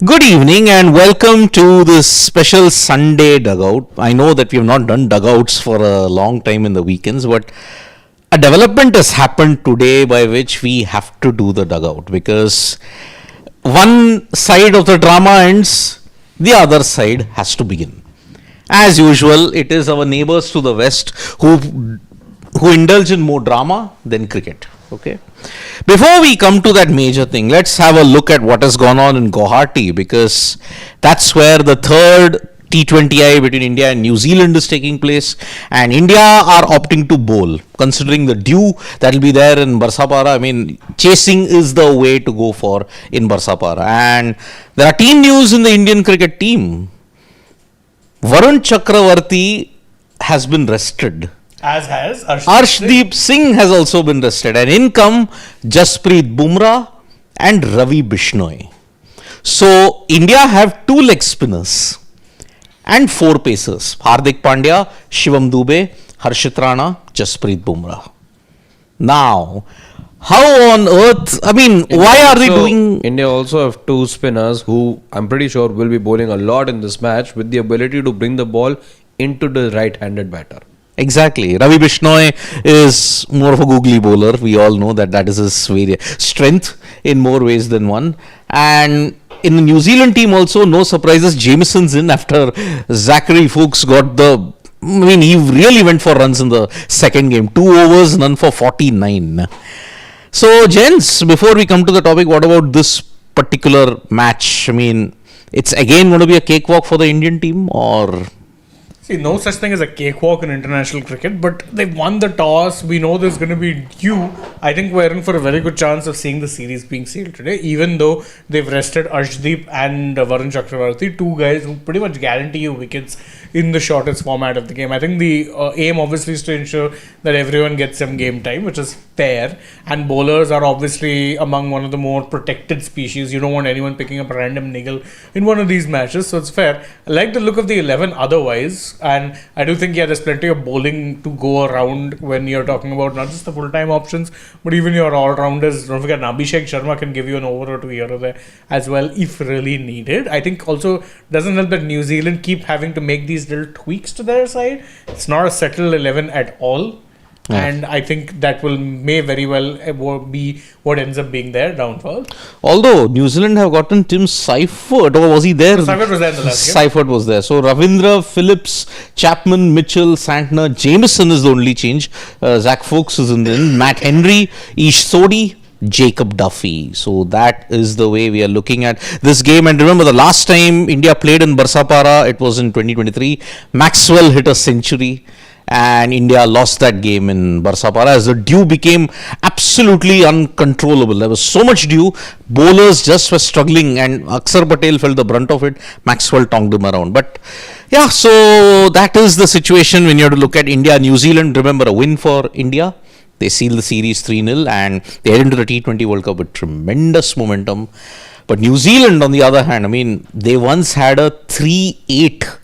Good evening and welcome to this special Sunday dugout. I know that we have not done dugouts for a long time in the weekends, but a development has happened today by which we have to do the dugout because one side of the drama ends, the other side has to begin. As usual, it is our neighbors to the west who indulge in more drama than cricket. Okay. Before we come to that major thing, let's have a look at what has gone on in Guwahati because that's where the third T20I between India and New Zealand is taking place, and India are opting to bowl. Considering the dew that will be there in Barsapara, I mean, chasing is the way to go for in Barsapara. And there are team news in the Indian cricket team. Varun Chakravarti has been rested. As has Arshdeep Singh has also been rested, and in come Jasprit Bumrah and Ravi Bishnoi. So India have two leg spinners and four pacers: Hardik Pandya, Shivam Dube, Harshit Rana, Jasprit Bumrah. Now, how on earth? I mean, why are they doing? India also have two spinners who I'm pretty sure will be bowling a lot in this match with the ability to bring the ball into the right-handed batter. Exactly. Ravi Bishnoi is more of a googly bowler. We all know that is his strength in more ways than one. And in the New Zealand team also, no surprises, Jamison's in after Zachary Fuchs got the... I mean, he really went for runs in the second game. 2 overs, none for 49. So, gents, before we come to the topic, what about this particular match? I mean, it's again going to be a cakewalk for the Indian team, or... See, no such thing as a cakewalk in international cricket, but they've won the toss. We know there's going to be dew. I think we're in for a very good chance of seeing the series being sealed today, even though they've rested Arshdeep and Varun Chakravarti, two guys who pretty much guarantee you wickets in the shortest format of the game. I think the aim obviously is to ensure that everyone gets some game time, which is fair, and bowlers are obviously among one of the more protected species. You don't want anyone picking up a random niggle in one of these matches, so it's fair. I like the look of the 11 otherwise. And I do think, there's plenty of bowling to go around when you're talking about not just the full-time options, but even your all-rounders. Don't forget, Abhishek Sharma can give you an over or two here or there as well if really needed. I think also doesn't help that New Zealand keep having to make these little tweaks to their side. It's not a settled 11 at all. Yeah. And I think that may very well be what ends up being their downfall. Although New Zealand have gotten Tim Seifert, or was he there? Seifert was there in the last game. Seifert was there. So Ravindra, Phillips, Chapman, Mitchell, Santner, Jameson is the only change. Zach Fuchs is in the end. Matt Henry, Ish Sodhi, Jacob Duffy. So that is the way we are looking at this game. And remember, the last time India played in Barsapara, it was in 2023. Maxwell hit a century. And India lost that game in Barsapara as the dew became absolutely uncontrollable. There was so much dew, bowlers just were struggling, and Akshar Patel felt the brunt of it. Maxwell tongued him around. But yeah, so that is the situation when you have to look at India, New Zealand. Remember, a win for India. They seal the series 3-0 and they head into the T20 World Cup with tremendous momentum. But New Zealand, on the other hand, I mean, they once had a 3-8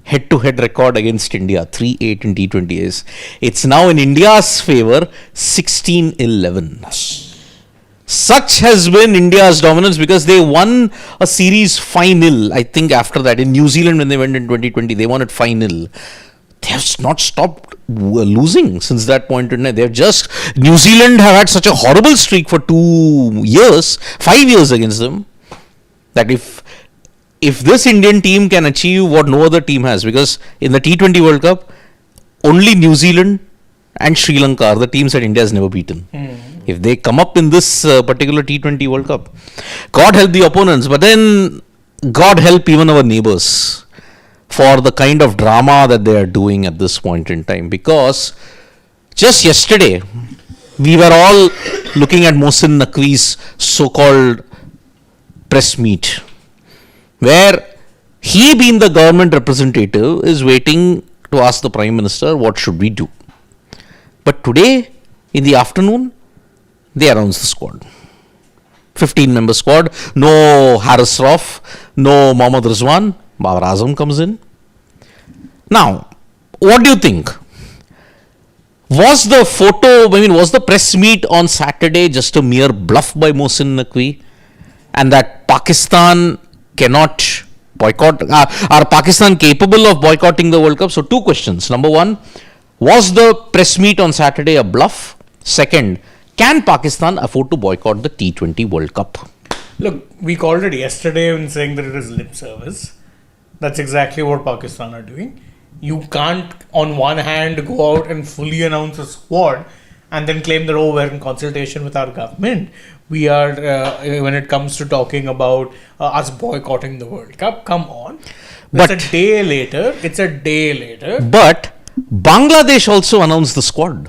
head-to-head record against India, 3-8 in T20s. It's now in India's favour, 16-11. Such has been India's dominance because they won a series 5-0, I think, after that. In New Zealand, when they went in 2020, they won it 5-0. They have not stopped losing since that point in time. They've just... New Zealand have had such a horrible streak for 5 years against them, that if this Indian team can achieve what no other team has, because in the T20 World Cup, only New Zealand and Sri Lanka are the teams that India has never beaten. If they come up in this particular T20 World Cup, God help the opponents, but then God help even our neighbors for the kind of drama that they are doing at this point in time. Because just yesterday, we were all looking at Mohsin Naqvi's so-called press meet, where he, being the government representative, is waiting to ask the Prime Minister, what should we do? But today, in the afternoon, they announced the squad. 15-member squad. No Haris Rauf, no Mohammad Rizwan. Babar Azam comes in. Now, what do you think? Was the press meet on Saturday just a mere bluff by Mohsin Naqvi? And that Pakistan cannot boycott? Are Pakistan capable of boycotting the World Cup? So, two questions. Number one, was the press meet on Saturday a bluff? Second, can Pakistan afford to boycott the T20 World Cup? Look, we called it yesterday in saying that it is lip service. That's exactly what Pakistan are doing. You can't, on one hand, go out and fully announce a squad and then claim that, oh, we're in consultation with our government. We are, when it comes to talking about us boycotting the World Cup, come on. But- It's a day later. It's a day later. But Bangladesh also announced the squad.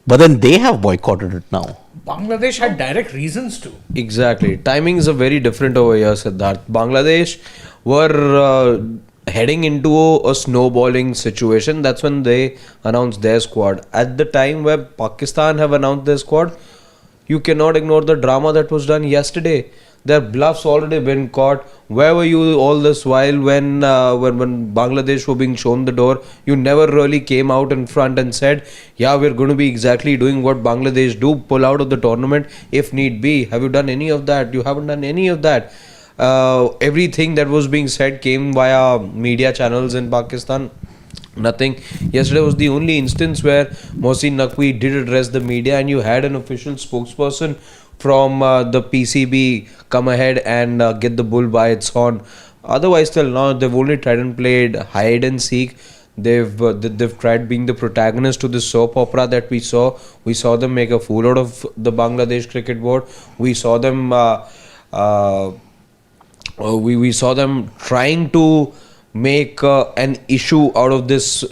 But then they have boycotted it now. Bangladesh had direct reasons to. Exactly. Timings are very different over here, Siddharth. Bangladesh were heading into a snowballing situation. That's when they announced their squad. At the time where Pakistan have announced their squad, you cannot ignore the drama that was done yesterday. Their bluffs already been caught. Where were you all this while when Bangladesh were being shown the door? You never really came out in front and said, yeah, we're going to be exactly doing what Bangladesh do, pull out of the tournament if need be. Have you done any of that? You haven't done any of that. Everything that was being said came via media channels in Pakistan. Nothing. Yesterday was the only instance where Mohsin Naqvi did address the media, and you had an official spokesperson from the PCB come ahead and get the bull by its horn. Otherwise, till now they've only tried and played hide and seek. They've tried being the protagonist to this soap opera that we saw. We saw them make a fool out of the Bangladesh cricket board. We saw them. We saw them trying to make an issue out of this.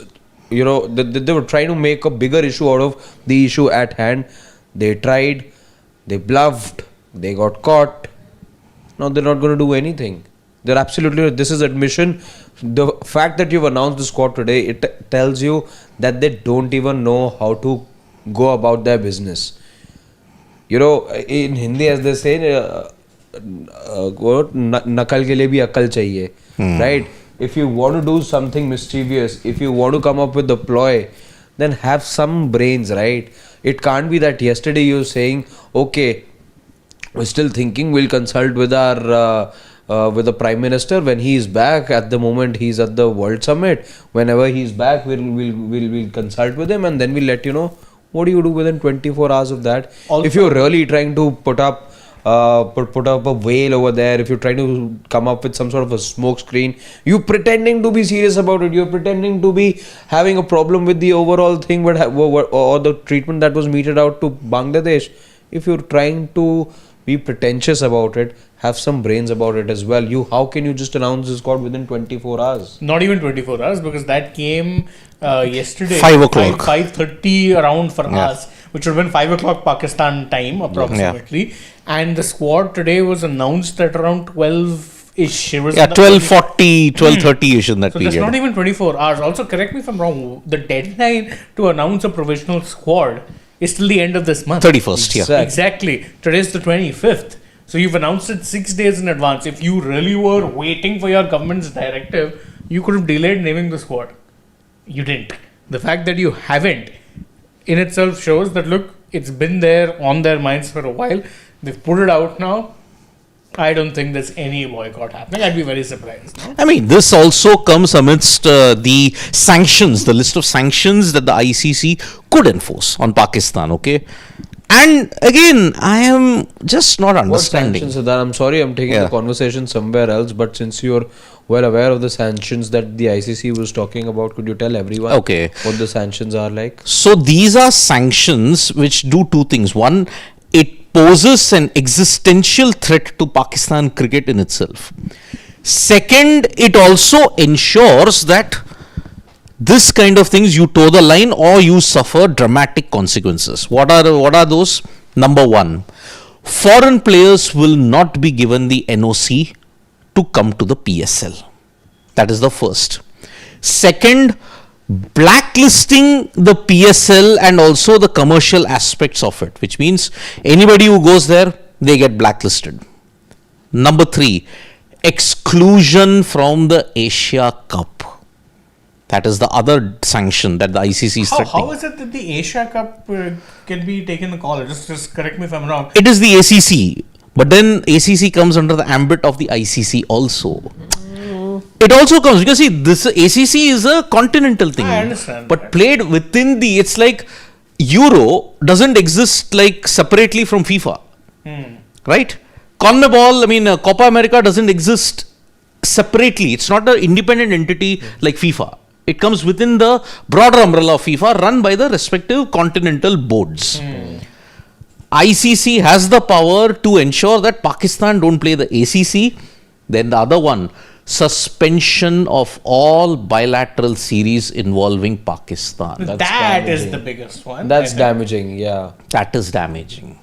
You know, they were trying to make a bigger issue out of the issue at hand. They tried. They bluffed, they got caught. Now they're not going to do anything. They're absolutely, this is admission. The fact that you've announced the squad today, it tells you that they don't even know how to go about their business. You know, in Hindi, as they say, nakal ke liye bhi akal chahiye, right? If you want to do something mischievous, if you want to come up with a ploy, then have some brains, right? It can't be that yesterday you're saying, okay, we're still thinking, we'll consult with our with the Prime Minister when he is back. At the moment he's at the World Summit. Whenever he's back, we'll consult with him, and then we'll let you know. What do you do within 24 hours of that? Also, if you're really trying to put up a veil over there, if you're trying to come up with some sort of a smoke screen, you pretending to be serious about it, you're pretending to be having a problem with the overall thing, or the treatment that was meted out to Bangladesh. If you're trying to be pretentious about it, have some brains about it as well. How can you just announce this squad within 24 hours? Not even 24 hours, because that came yesterday. 5 o'clock. 5:30 around for us, which would have been 5 o'clock Pakistan time approximately. Yeah. And the squad today was announced at around 12-ish. 12:40, 12:30-ish in that period. So that's not even 24 hours. Also, correct me if I'm wrong, the deadline to announce a provisional squad is till the end of this month. 31st, yeah. Exactly. Today's the 25th. So you've announced it 6 days in advance. If you really were waiting for your government's directive, you could have delayed naming the squad. You didn't. The fact that you haven't in itself shows that, look, it's been there on their minds for a while. They've put it out now. I don't think there's any boycott happening. I'd be very surprised. No? I mean, this also comes amidst the sanctions, the list of sanctions that the ICC could enforce on Pakistan, okay? And again, I am just not understanding. What sanctions are that? I'm sorry, I'm taking the conversation somewhere else, but since you're well aware of the sanctions that the ICC was talking about, could you tell everyone what the sanctions are like? So these are sanctions which do two things. One, it poses an existential threat to Pakistan cricket in itself. Second, it also ensures that this kind of things, you toe the line or you suffer dramatic consequences. What are those? Number one, foreign players will not be given the NOC to come to the PSL. That is the first. Second, blacklisting the PSL and also the commercial aspects of it, which means anybody who goes there, they get blacklisted. Number three, exclusion from the Asia Cup. That is the other sanction that the ICC is threatening. How is it that the Asia Cup can be taken a call? Just correct me if I'm wrong. It is the ACC. But then ACC comes under the ambit of the ICC also. It also comes because see, this ACC is a continental thing. I understand But that. played within the, it's like Euro doesn't exist like separately from FIFA. Right? CONMEBOL, I mean, Copa America doesn't exist separately. It's not an independent entity like FIFA. It comes within the broader umbrella of FIFA run by the respective continental boards. ICC has the power to ensure that Pakistan don't play the ACC. Then the other one, suspension of all bilateral series involving Pakistan. That is the biggest one. That's I think. damaging, yeah. That is damaging.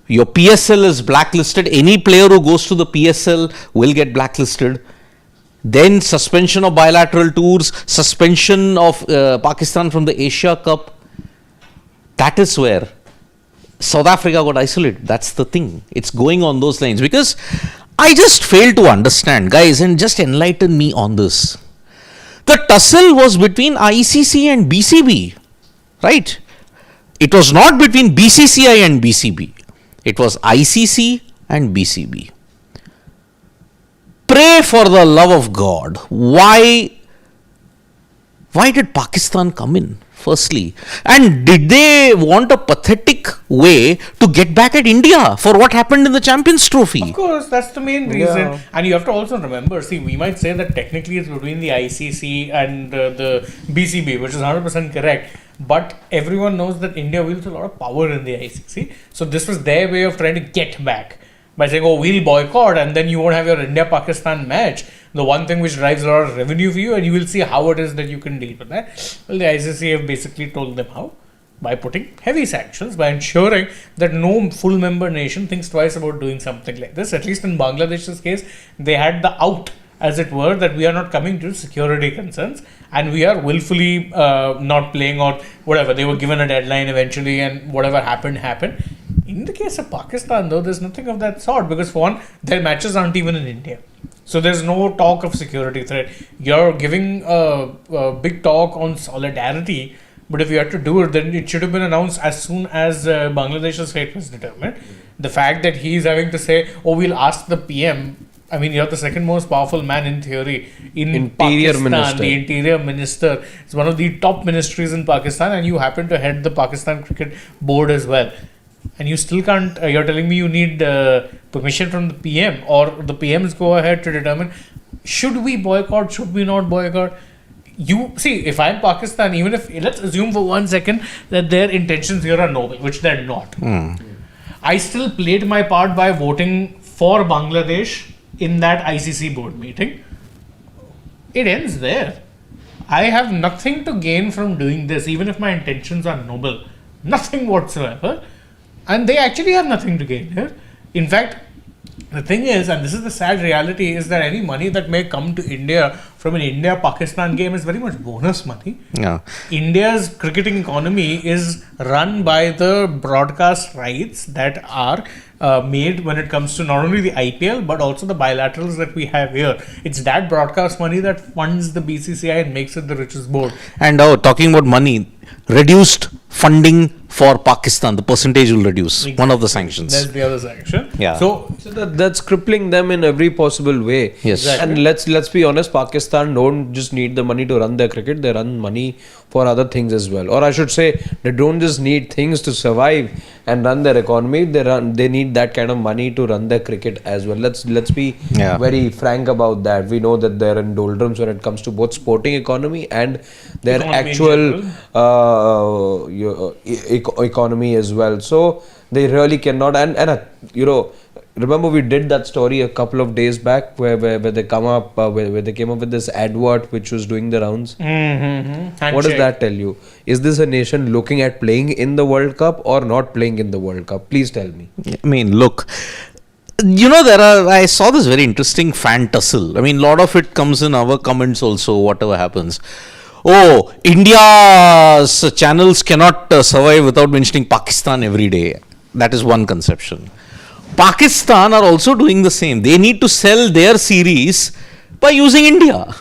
Your PSL is blacklisted. Any player who goes to the PSL will get blacklisted. Then suspension of bilateral tours, suspension of Pakistan from the Asia Cup. That is where South Africa got isolated. That's the thing. It's going on those lines because I just fail to understand, guys, and just enlighten me on this. The tussle was between ICC and BCB, right? It was not between BCCI and BCB. It was ICC and BCB. Pray for the love of God. Why did Pakistan come in, firstly? And did they want a pathetic way to get back at India for what happened in the Champions Trophy? Of course, that's the main reason. Yeah. And you have to also remember, see, we might say that technically it's between the ICC and the BCB, which is 100% correct. But everyone knows that India wields a lot of power in the ICC. So this was their way of trying to get back. By saying, oh, we'll boycott and then you won't have your India-Pakistan match. The one thing which drives a lot of revenue for you, and you will see how it is that you can deal with that. Well, the ICC have basically told them how. By putting heavy sanctions, by ensuring that no full member nation thinks twice about doing something like this. At least in Bangladesh's case, they had the out, as it were, that we are not coming to security concerns and we are willfully not playing or whatever. They were given a deadline eventually and whatever happened. In the case of Pakistan, though, there's nothing of that sort because, for one, their matches aren't even in India. So there's no talk of security threat. You're giving a big talk on solidarity, but if you had to do it, then it should have been announced as soon as Bangladesh's fate was determined. The fact that he's having to say, oh, we'll ask the PM. I mean, you're the second most powerful man in theory in Interior Pakistan. Minister. The interior minister. It's one of the top ministries in Pakistan, and you happen to head the Pakistan Cricket Board as well. And you still can't, you're telling me you need permission from the PM, or the PMs go ahead to determine, should we boycott, should we not boycott? You see, if I'm Pakistan, even if, let's assume for 1 second that their intentions here are noble, which they're not. I still played my part by voting for Bangladesh in that ICC board meeting. It ends there. I have nothing to gain from doing this, even if my intentions are noble. Nothing whatsoever. And they actually have nothing to gain here. In fact, the thing is, and this is the sad reality, is that any money that may come to India from an India-Pakistan game is very much bonus money. Yeah. India's cricketing economy is run by the broadcast rights that are made when it comes to not only the IPL but also the bilaterals that we have here. It's that broadcast money that funds the BCCI and makes it the richest board. And talking about money, reduced funding for Pakistan, the percentage will reduce. One of the sanctions. That's the other sanction. Yeah. So That's crippling them in every possible way. Yes. And let's be honest, Pakistan don't just need the money to run their cricket, they run money for other things as well. Or I should say, they don't just need things to survive and run their economy, they need that kind of money to run their cricket as well. Let's be very frank about that. We know that they're in doldrums when it comes to both sporting economy and their Economy in actual economy as well. So they really cannot, and you know, remember we did that story a couple of days back where they come up where they came up with this advert which was doing the rounds. What does that tell you? Is this a nation looking at playing in the World Cup or not playing in the World Cup? Please tell me. I mean, look, you know, I saw this very interesting fan tussle. I mean, a lot of it comes in our comments also, whatever happens. Oh, India's channels cannot survive without mentioning Pakistan every day. That is one conception. Pakistan are also doing the same. They need to sell their series by using India.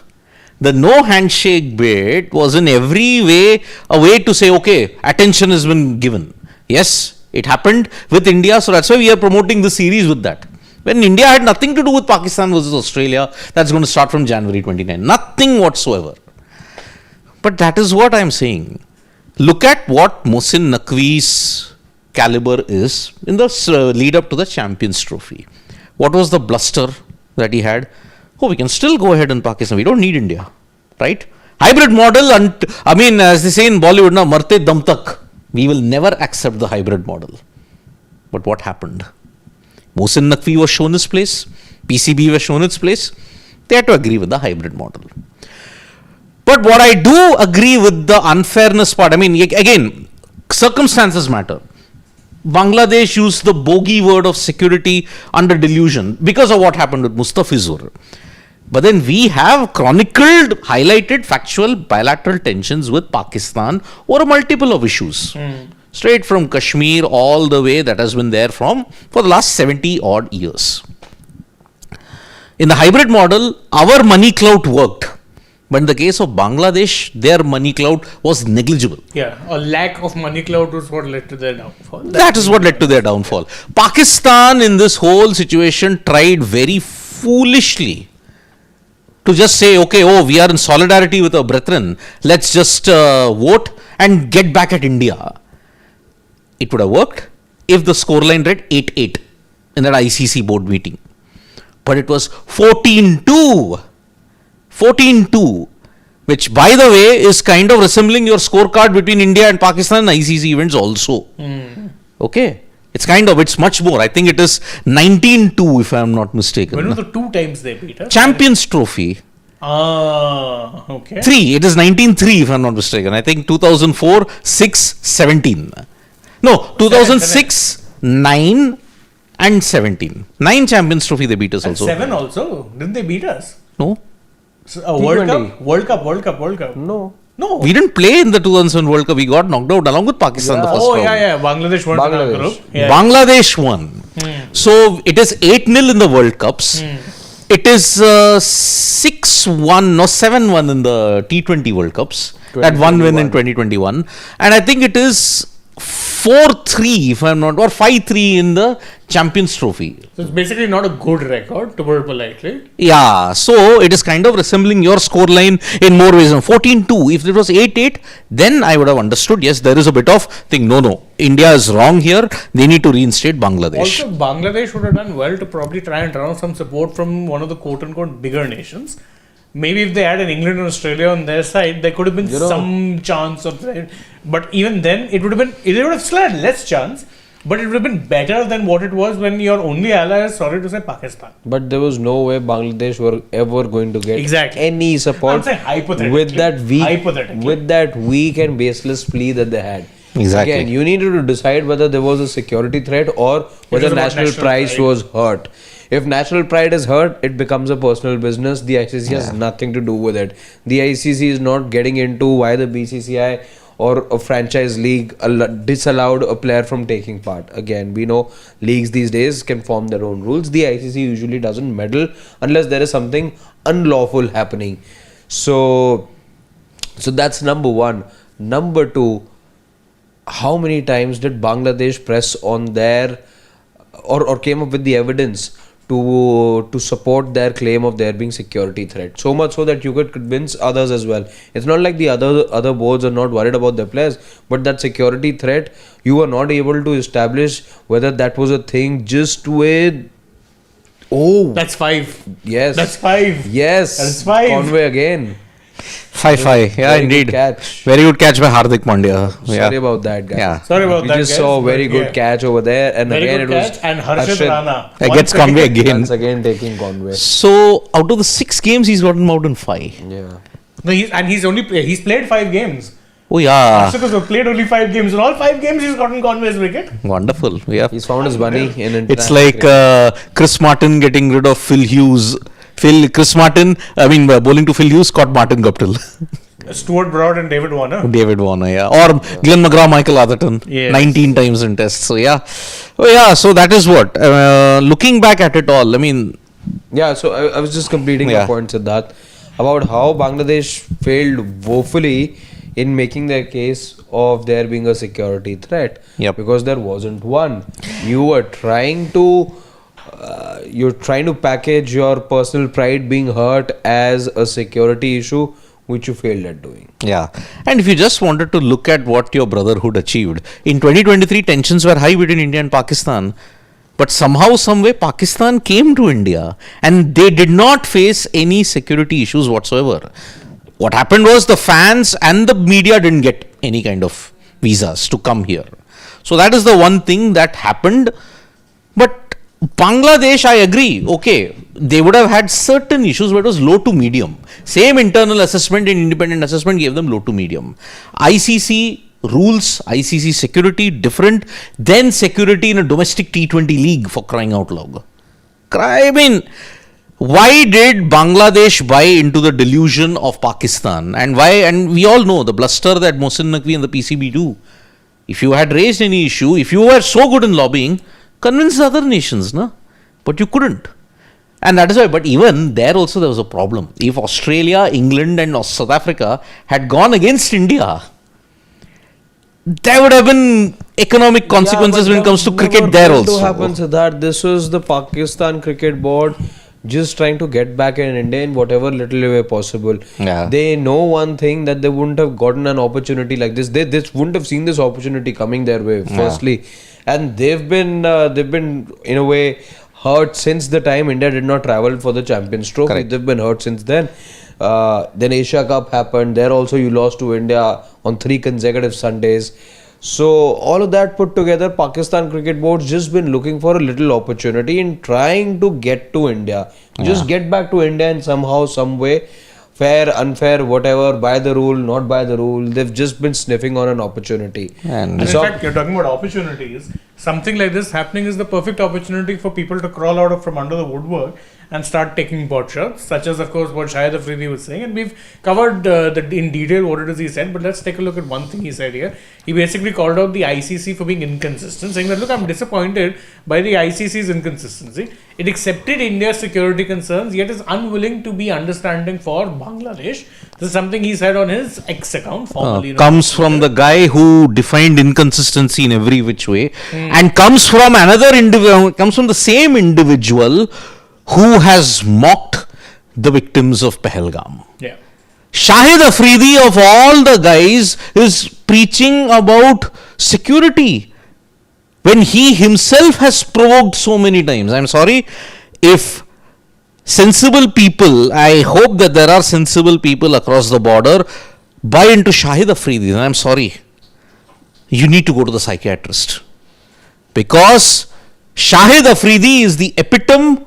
The no handshake bit was in every way a way to say, okay, attention has been given. Yes, It happened with India, so that's why we are promoting the series with that. When India had nothing to do with Pakistan versus Australia, that's going to start from January 29. Nothing whatsoever. But that is what I'm saying. Look at what Mohsin Naqvi's caliber is in the lead up to the Champions Trophy. What was the bluster that he had? Oh, we can still go ahead in Pakistan. We don't need India. Right? Hybrid model, as they say in Bollywood, na marte dam tak. We will never accept the hybrid model. But what happened? Mohsin Naqvi was shown his place. PCB was shown its place. They had to agree with the hybrid model. But what I do agree with the unfairness part, again, circumstances matter. Bangladesh used the bogey word of security under delusion because of what happened with Mustafizur. But then we have chronicled, highlighted factual bilateral tensions with Pakistan over a multiple of issues. Straight from Kashmir all the way, that has been there for the last 70 odd years. In the hybrid model, our money clout worked. But in the case of Bangladesh, their money clout was negligible. Yeah, a lack of money clout was what led to their downfall. That is what led to their downfall. Pakistan in this whole situation tried very foolishly to just say, okay, we are in solidarity with our brethren. Let's just vote and get back at India. It would have worked if the scoreline read 8-8 in that ICC board meeting. But it was 14-2. 14-2. Which, by the way, is kind of resembling your scorecard between India and Pakistan in ICC events also. Okay. It's much more. I think it is 19-2 if I am not mistaken. When were the 2 times they beat us? Champions Trophy. Okay. 3. It is 19-3 if I am not mistaken. I think 2004, 6, 17. No, 2006, 9 and 17. 9 Champions Trophy they beat us And also. 7 also. Didn't they beat us? No. World T20. Cup? World Cup. No. No. We didn't play in the 2007 World Cup. We got knocked out along with Pakistan the first round. Bangladesh won in our group. Yeah. Bangladesh won. So it is 8-0 in the World Cups. It is 6-1 or 7-1 in the T20 World Cups. That one win in 2021. And I think it is 4-3 if I'm not, or 5-3 in the Champions Trophy. So it's basically not a good record, to put it politely. Yeah, so it is kind of resembling your scoreline in more ways. 14-2. If it was 8-8, then I would have understood, yes, there is a bit of thing. No, India is wrong here. They need to reinstate Bangladesh. Also, Bangladesh would have done well to probably try and draw some support from one of the quote-unquote bigger nations. Maybe if they had an England and Australia on their side, there could have been some chance of it. But even then, they would have still had less chance, but it would have been better than what it was when your only ally is, sorry to say, Pakistan. But there was no way Bangladesh were ever going to get any support I'm saying hypothetically. with that weak and baseless plea that they had. Exactly. Again, you needed to decide whether there was a security threat or whether national pride was hurt. If national pride is hurt, it becomes a personal business. The ICC has nothing to do with it. The ICC is not getting into why the BCCI or a franchise league disallowed a player from taking part. Again, we know leagues these days can form their own rules. The ICC usually doesn't meddle unless there is something unlawful happening. So that's number one. Number two, how many times did Bangladesh press on their or came up with the evidence to support their claim of there being security threat? So much so that you could convince others as well. It's not like the other boards are not worried about their players, but that security threat, you were not able to establish whether that was a thing just with... That's 5. Yes. That's 5. Yes. That's 5. Conway again. 5-5. Yeah, Very indeed. good catch. Very good catch by Hardik Pandya. Sorry about that, guys. Yeah. Sorry about We that, just guys, saw a but very good catch over there, and Very again good it was catch. And Harshit Rana. Gets Conway again. once again taking Conway. So out of the 6 games, he's gotten out in 5. Yeah. No, he's played 5 games. Oh yeah. Harshit has played only 5 games. In all 5 games, he's gotten Conway's wicket. Wonderful. Yeah. He's found his money in international It's like cricket. Chris Martin getting rid of Phil Hughes. Bowling to Phil Hughes, Scott Martin Guptill. Stuart Broad and David Warner. David Warner, yeah. Or Glenn McGrath, Michael Atherton. Yes. 19 times in tests. So yeah. Oh yeah, so that is what. Looking back at it all, Yeah, so I was just completing my point, Siddharth, about how Bangladesh failed woefully in making their case of there being a security threat. Yep. Because there wasn't one. You were trying to you're trying to package your personal pride being hurt as a security issue, which you failed at doing. Yeah. And if you just wanted to look at what your brotherhood achieved, in 2023, tensions were high between India and Pakistan. But somehow, some way, Pakistan came to India and they did not face any security issues whatsoever. What happened was the fans and the media didn't get any kind of visas to come here. So that is the one thing that happened. But Bangladesh, I agree. Okay, they would have had certain issues, but it was low to medium. Same internal assessment and independent assessment gave them low to medium. ICC rules, ICC security different than security in a domestic T20 league, for crying out loud. I mean, why did Bangladesh buy into the delusion of Pakistan? And why? And we all know the bluster that Mohsin Naqvi and the PCB do. If you had raised any issue, if you were so good in lobbying, convince the other nations, no? But you couldn't. And that is why, but even there also there was a problem. If Australia, England and South Africa had gone against India, there would have been economic consequences when it comes to cricket there also. To happen, Siddharth, this was the Pakistan Cricket Board just trying to get back in India in whatever little way possible. Yeah. They know one thing, that they wouldn't have gotten an opportunity like this. They wouldn't have seen this opportunity coming their way, firstly. And they've been in a way hurt since the time India did not travel for the Champions Trophy. Correct. They've been hurt since then. Then Asia Cup happened. There also you lost to India on 3 consecutive Sundays. So all of that put together, Pakistan Cricket Board's just been looking for a little opportunity in trying to get to India. Just get back to India in somehow, some way. Fair, unfair, whatever, by the rule, not by the rule. They've just been sniffing on an opportunity. And in fact, you're talking about opportunities. Something like this happening is the perfect opportunity for people to crawl out of from under the woodwork and start taking pot shots, such as, of course, what Shahid Afridi was saying. And we've covered in detail what it is he said, but let's take a look at one thing he said here. He basically called out the ICC for being inconsistent, saying that, look, I'm disappointed by the ICC's inconsistency. It accepted India's security concerns, yet is unwilling to be understanding for Bangladesh. This is something he said on his X account, formerly. Comes from the guy who defined inconsistency in every which way, and comes from another individual, comes from the same individual who has mocked the victims of Pahalgam. Yeah. Shahid Afridi, of all the guys, is preaching about security when he himself has provoked so many times. I'm sorry, if sensible people, I hope that there are sensible people across the border, buy into Shahid Afridi, then I'm sorry, you need to go to the psychiatrist. Because Shahid Afridi is the epitome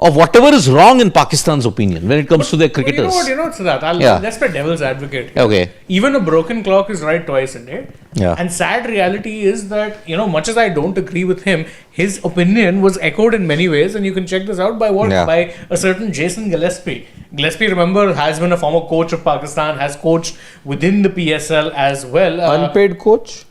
of whatever is wrong in Pakistan's opinion when it comes to their cricketers. You know what, Siddharth, let's play devil's advocate here. Okay. Even a broken clock is right twice a day. Yeah. And sad reality is that, much as I don't agree with him, his opinion was echoed in many ways, and you can check this out by what? Yeah. By a certain Jason Gillespie. Gillespie, remember, has been a former coach of Pakistan, has coached within the PSL as well. Unpaid coach?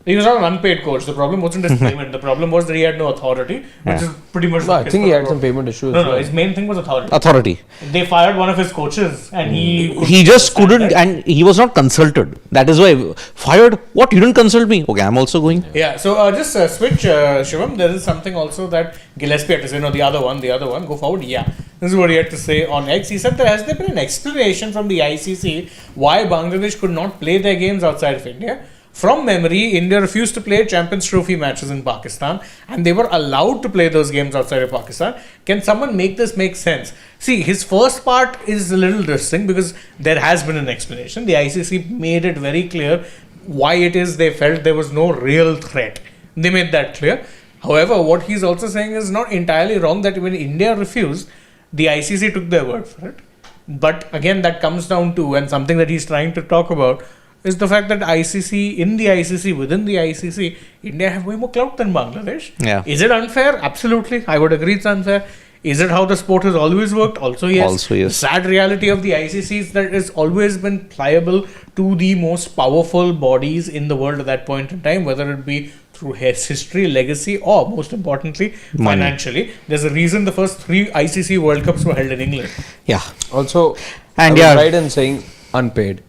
He was not an unpaid coach. The problem wasn't his payment. The problem was that he had no authority, which is pretty much. No, I think he had some payment issues. No, his main thing was authority. Authority. They fired one of his coaches, and he just couldn't, and he was not consulted. That is why fired. What, you didn't consult me? Okay, I'm also going. Yeah. So just switch, Shivam. There is something also that Gillespie had to say. No, the other one. Go forward. Yeah. This is what he had to say on X. He said has there been an explanation from the ICC why Bangladesh could not play their games outside of India? From memory, India refused to play Champions Trophy matches in Pakistan, and they were allowed to play those games outside of Pakistan. Can someone make this make sense? See, his first part is a little distinct because there has been an explanation. The ICC made it very clear why it is they felt there was no real threat. They made that clear. However, what he's also saying is not entirely wrong, that when India refused, the ICC took their word for it. But again, that comes down to, and something that he's trying to talk about, is the fact that within the ICC, India have way more clout than Bangladesh. Yeah. Is it unfair? Absolutely. I would agree it's unfair. Is it how the sport has always worked? Also yes. The sad reality of the ICC is that it's always been pliable to the most powerful bodies in the world at that point in time, whether it be through history, legacy, or most importantly, financially. There's a reason the first 3 ICC World Cups were held in England. Yeah. Also, And I was right in saying unpaid.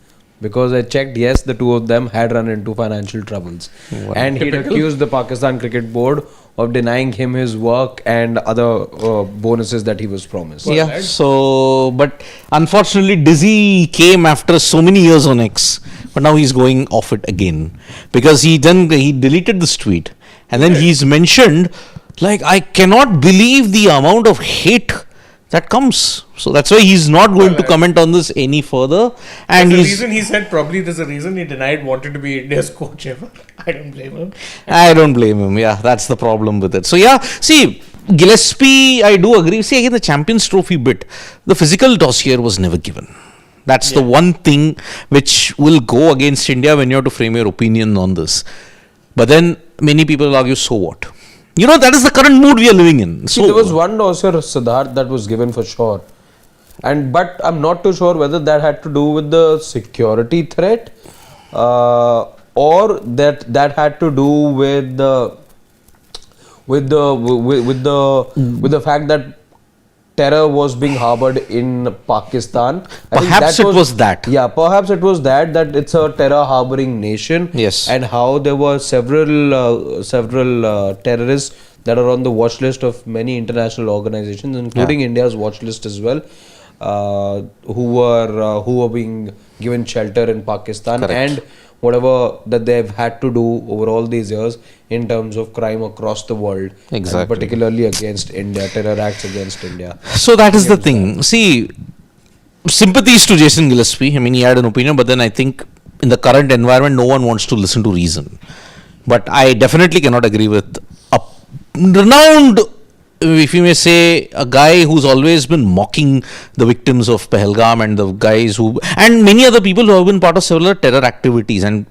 Because I checked, yes, the two of them had run into financial troubles. And he accused the Pakistan Cricket Board of denying him his work and other bonuses that he was promised. Yeah, so, but unfortunately, Dizzy came after so many years on X, but now he's going off it again because he deleted this tweet and then he's mentioned, like, I cannot believe the amount of hate that comes. So that's why he's not going to comment on this any further. And there's a reason he said probably there's a reason he denied wanting to be India's coach ever. I don't blame him. I don't blame him. Yeah, that's the problem with it. So yeah, see, Gillespie, I do agree. See, again, the Champions Trophy bit, the physical dossier was never given. That's the one thing which will go against India when you have to frame your opinion on this. But then many people will argue, so what? You know, that is the current mood we are living in. So there was one dossier, Siddharth, that was given for sure. But I'm not too sure whether that had to do with the security threat or that had to do with the fact that terror was being harbored in Pakistan. Perhaps it was that. Yeah, perhaps it was that it's a terror harboring nation. Yes. And how there were several terrorists that are on the watch list of many international organizations, including India's watch list as well, who were being given shelter in Pakistan. Correct. And whatever that they've had to do over all these years in terms of crime across the world, Exactly. and particularly against India, terror acts against India. So that is the thing. See, sympathies to Jason Gillespie. I mean, he had an opinion, but then I think in the current environment, no one wants to listen to reason. But I definitely cannot agree with a renowned, if you may say, a guy who's always been mocking the victims of Pahalgam and the guys and many other people who have been part of several terror activities. And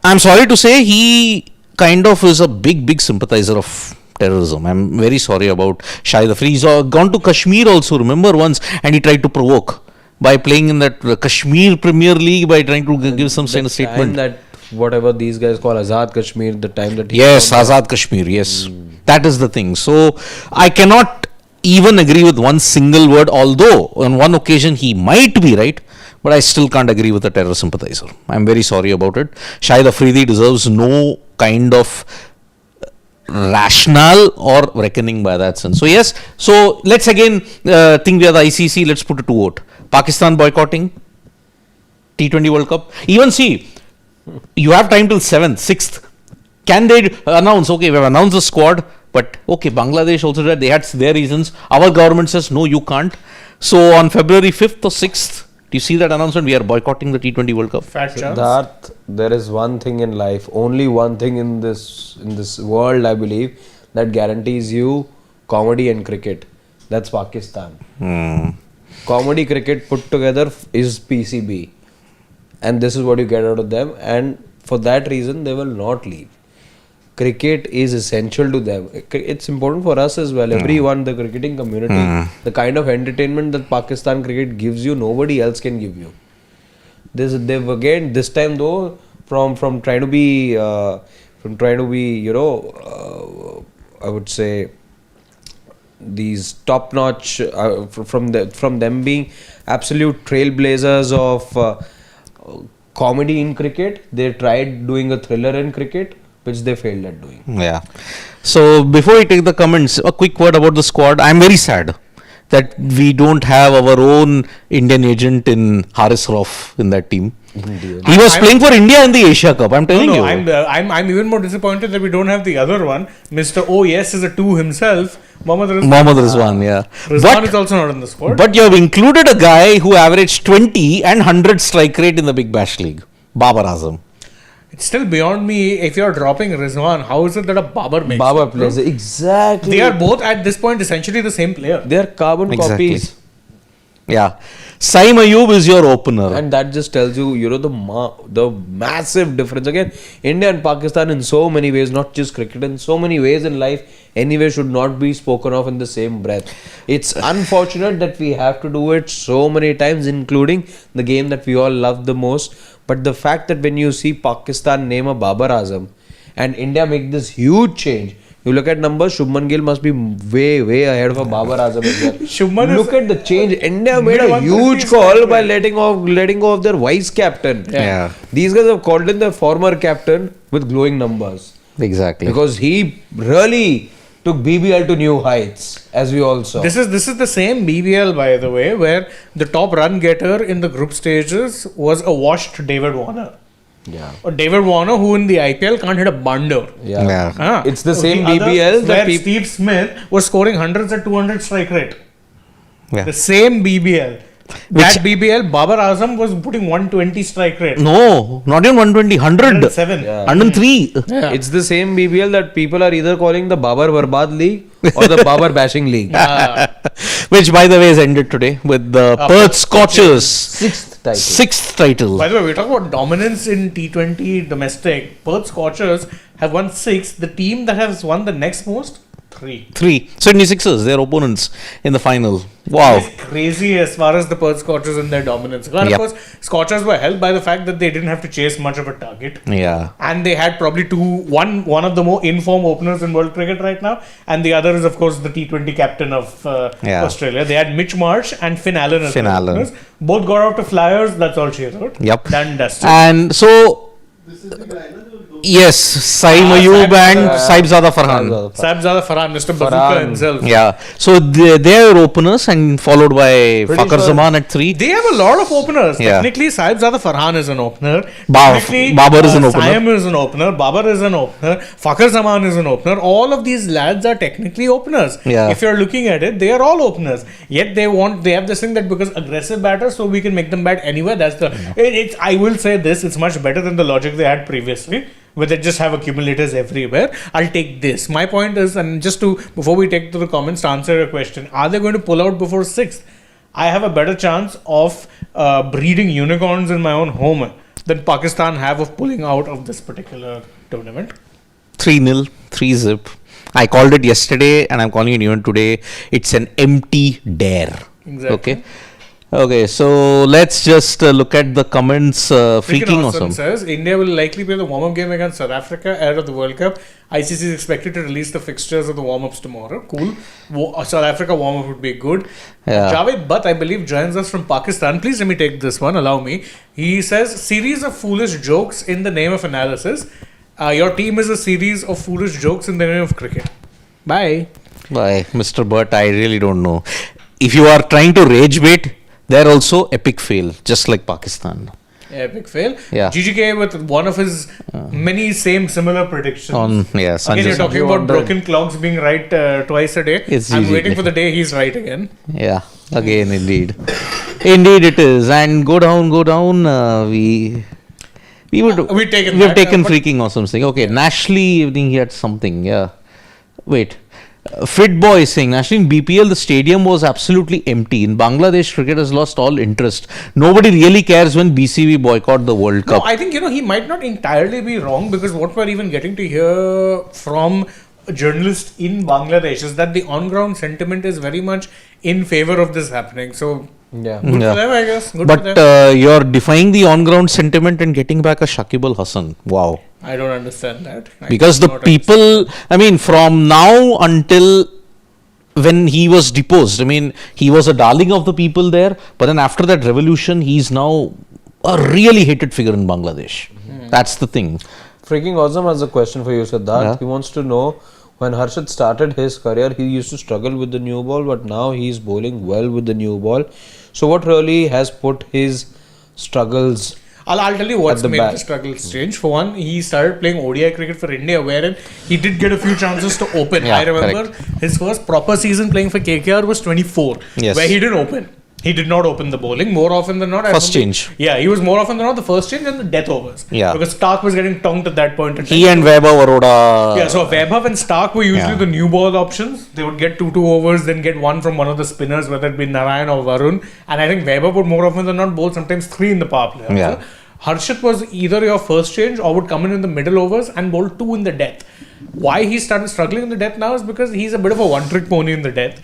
I'm sorry to say, he kind of is a big sympathizer of terrorism. I'm very sorry about Shahid Afridi. He's gone to Kashmir also, remember once, and he tried to provoke by playing in that Kashmir Premier League, by trying to give some kind of statement. That whatever these guys call Azad Kashmir, the time that he Yes, Azad Kashmir, yes. That is the thing. So, I cannot even agree with one single word, although on one occasion he might be right, but I still can't agree with a terror sympathizer. I'm very sorry about it. Shahid Afridi deserves no kind of rationale or reckoning by that sense. So, yes, so let's again think we are the ICC, let's put it to vote. Pakistan boycotting T20 World Cup. Even see, you have time till 7th, 6th. Can they announce, okay, we have announced the squad, but okay, Bangladesh also did, they had their reasons. Our government says, no, you can't. So on February 5th or 6th, do you see that announcement? We are boycotting the T20 World Cup. Fat chance. Siddharth, there is one thing in life, only one thing in this world, I believe, that guarantees you comedy and cricket. That's Pakistan. Comedy cricket put together is PCB. And this is what you get out of them. And for that reason, they will not leave. Cricket is essential to them. It's important for us as well. Everyone, the cricketing community, the kind of entertainment that Pakistan cricket gives you, nobody else can give you. They've again this time though, from trying to be, I would say, these top-notch from them being absolute trailblazers of comedy in cricket. They tried doing a thriller in cricket, which they failed at doing. Yeah. So before we take the comments, a quick word about the squad. I'm very sad that we don't have our own Indian agent in Haris Rauf in that team. He was playing for India in the Asia Cup. I'm telling you. I'm even more disappointed that we don't have the other one. Mr. Oh yes is a 2 himself. Mohammad Rizwan, yeah. Rizwan is also not in the squad. But you have included a guy who averaged 20 and 100 strike rate in the Big Bash League, Babar Azam. It's still beyond me. If you're dropping Rizwan, how is it that a Babar makes Babar plays exactly. They are both at this point essentially the same player. They are carbon copies. Yeah. Saim Ayub is your opener. And that just tells you, the massive difference. Again, India and Pakistan in so many ways, not just cricket, in so many ways in life, anyway should not be spoken of in the same breath. It's unfortunate that we have to do it so many times, including the game that we all love the most. But the fact that when you see Pakistan name a Babar Azam and India make this huge change, You look at numbers, Shubman Gill must be way ahead of a Babar Azam as well. Shubman Look at the change. India made a huge call by letting go of their vice captain. Yeah. These guys have called in their former captain with glowing numbers. Exactly. Because he really took BBL to new heights, as we all saw. This is the same BBL, by the way, where the top run getter in the group stages was a washed David Warner. Yeah. Or David Warner, who in the IPL can't hit a bounder. Yeah. It's the same BBL that where Steve Smith was scoring hundreds at 200 strike rate. Yeah. The same BBL. That BBL, Babar Azam was putting 120 strike rate. No, not even 120, 100. 107. Yeah. 103. Yeah. It's the same BBL that people are either calling the Babar Barbad League or the Babar Bashing League. Which, by the way, is ended today with the Perth Scorchers. Sixth title. By the way, we talk about dominance in T20 domestic. Perth Scorchers have won 6. The team that has won the next most, 3. 76ers, their opponents in the final. Wow. It's crazy as far as the Perth Scorchers and their dominance. And Yep. of course, Scorchers were helped by the fact that they didn't have to chase much of a target. Yeah. And they had probably one of the more in-form openers in world cricket right now. And the other is, of course, the T20 captain of Australia. They had Mitch Marsh and Finn Allen as Finn their Allen. openers. Both got out to Flyers. That's all she wrote. Yep. Done, dusted. And so, yes, Saim Ayub and Saibzada Farhan. Saibzada Farhan, Mr. Bazooka himself. Yeah. So they are openers and followed by Fakhar Zaman at 3. They have a lot of openers. Yeah. Technically, Saibzada Farhan is an opener. Babar is an opener. Saim is an opener. Babar is an opener. Fakhar Zaman is an opener. All of these lads are technically openers. Yeah. If you're looking at it, they are all openers. Yet they have this thing that because aggressive batters, so we can make them bat anywhere. That's the. I will say this. It's much better than the logic they had previously, where they just have accumulators everywhere. I'll take this. My point is, and just to, before we take to the comments to answer your question, are they going to pull out before 6th? I have a better chance of breeding unicorns in my own home than Pakistan have of pulling out of this particular tournament. 3-0, 3-zip. I called it yesterday and I'm calling it even today. It's an empty dare. Exactly. Okay, so let's just look at the comments. Freaking awesome. Says India will likely play the warm-up game against South Africa ahead of the World Cup. ICC is expected to release the fixtures of the warm-ups tomorrow. Cool. South Africa warm-up would be good. Yeah. Javed Butt, I believe, joins us from Pakistan. Please let me take this one. Allow me. He says, series of foolish jokes in the name of analysis. Your team is a series of foolish jokes in the name of cricket. Bye. Bye, Mr. Butt. I really don't know. If you are trying to rage bait, they're also epic fail, just like Pakistan. Epic fail. Yeah. GGK with one of his many similar predictions. Yes. Again, you're talking about broken clocks being right twice a day. It's I'm GGK. waiting for the day he's right again. Yeah, again, indeed. Indeed it is. And go down. We've taken freaking awesome thing. Okay, Nashley evening, he had something. Yeah. Wait. Fit Boy is saying, actually in BPL, the stadium was absolutely empty. In Bangladesh, cricket has lost all interest. Nobody really cares when BCB boycott the World Cup. No, I think, he might not entirely be wrong, because what we're even getting to hear from journalists in Bangladesh is that the on-ground sentiment is very much in favor of this happening. So, Yeah. good for them, I guess. Good for them. But you're defying the on-ground sentiment and getting back a Shakib Al Hasan. Wow. I don't understand that. Because the people, from now until when he was deposed, he was a darling of the people there. But then after that revolution, he's now a really hated figure in Bangladesh. That's the thing. Freaking Awesome has a question for you, Siddharth. Yeah. He wants to know, when Harshad started his career, he used to struggle with the new ball, but now he's bowling well with the new ball. So what really has put his struggles? I'll tell you what's At the made back. the struggles change. For one, he started playing ODI cricket for India, wherein he did get a few chances to open. Yeah, I remember his first proper season playing for KKR was 24, Yes. where he didn't open. He did not open the bowling. More often than not, First change. Yeah, he was more often than not the first change and the death overs. Yeah. Because Stark was getting tongued at that point. He and Vaibhav Aroda. Yeah, so Vaibhav and Stark were usually Yeah. the new ball options. They would get 2 overs, then get one from one of the spinners, whether it be Narayan or Varun. And I think Vaibhav would more often than not bowl sometimes 3 in the power play. Yeah. So Harshit was either your first change or would come in the middle overs and bowl 2 in the death. Why he started struggling in the death now is because he's a bit of a one-trick pony in the death.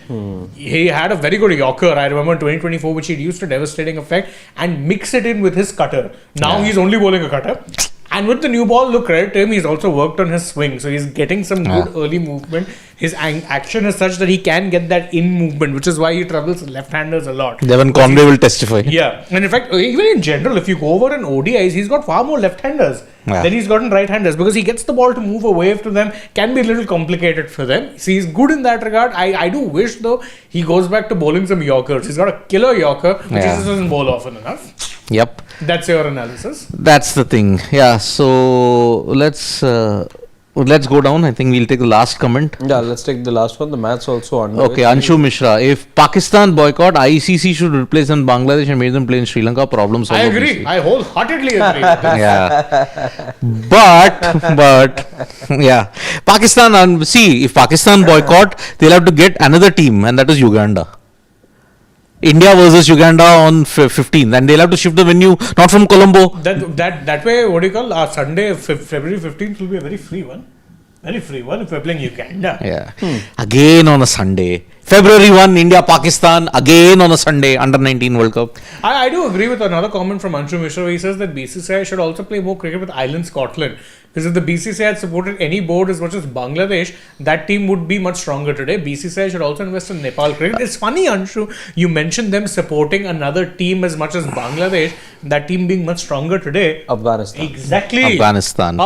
He had a very good Yorker, I remember 2024, which he used to devastating effect and mix it in with his cutter. Now he's only bowling a cutter. And with the new ball, look, credit to him, he's also worked on his swing. So he's getting some good early movement. His action is such that he can get that in movement, which is why he troubles left-handers a lot. Devon Conway will testify. Yeah. And in fact, even in general, if you go over in ODIs, he's got far more left-handers than he's gotten right-handers, because he gets the ball to move away from them, can be a little complicated for them. So he's good in that regard. I do wish, though, he goes back to bowling some Yorkers. He's got a killer Yorker, which he just doesn't bowl often enough. Yep. That's your analysis. That's the thing. Yeah. So let's go down. I think we'll take the last comment. Yeah, let's take the last one. The match also under. Okay, Anshu Mishra. If Pakistan boycott, ICC should replace them in Bangladesh and make them play in Sri Lanka. Problem solved. I agree. I wholeheartedly agree with this. Yeah. But yeah, Pakistan. And see, if Pakistan boycott, they'll have to get another team, and that is Uganda. India versus Uganda on 15th, and they'll have to shift the venue, not from Colombo. That way, what do you call Sunday, February 15th will be a very free one. Very free one if we're playing Uganda. Yeah. Again on a Sunday. February 1, India, Pakistan, again on a Sunday, under 19 World Cup. I do agree with another comment from Anshu Mishra, where he says that BCCI should also play more cricket with Island Scotland. Because if the BCCI had supported any board as much as Bangladesh, that team would be much stronger today. BCCI should also invest in Nepal cricket. It's funny, Anshu, you mentioned them supporting another team as much as Bangladesh, that team being much stronger today. Afghanistan. Exactly. Afghanistan.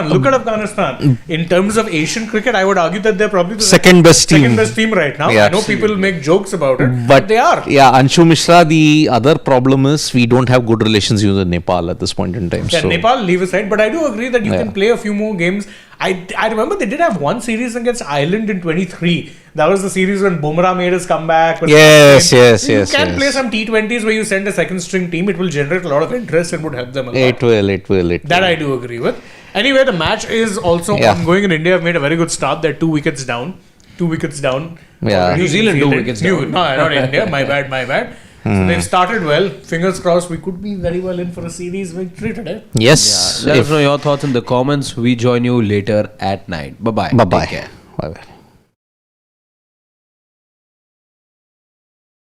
Look at Afghanistan. In terms of Asian cricket, I would argue that they're probably the second best team right now. Yeah, I know people make jokes about it, but they are. Yeah, Anshu Mishra, the other problem is we don't have good relations with Nepal at this point in time. Yeah, so. Nepal, leave aside, but I do agree that you can play a few more games. I remember they did have one series against Ireland in 23. That was the series when Bumrah made his comeback. Yes. You can play some T20s where you send a second string team. It will generate a lot of interest and would help them a lot. It will. That I do agree with. Anyway, the match is also ongoing in India. Have made a very good start. They're 2 wickets down. Yeah. New Zealand 2 wickets down. No, not India. My bad. So they've started well. Fingers crossed, we could be very well in for a series victory today. Yes. Let us know your thoughts in the comments. We join you later at night. Bye-bye. Bye-bye. Take care. Bye-bye.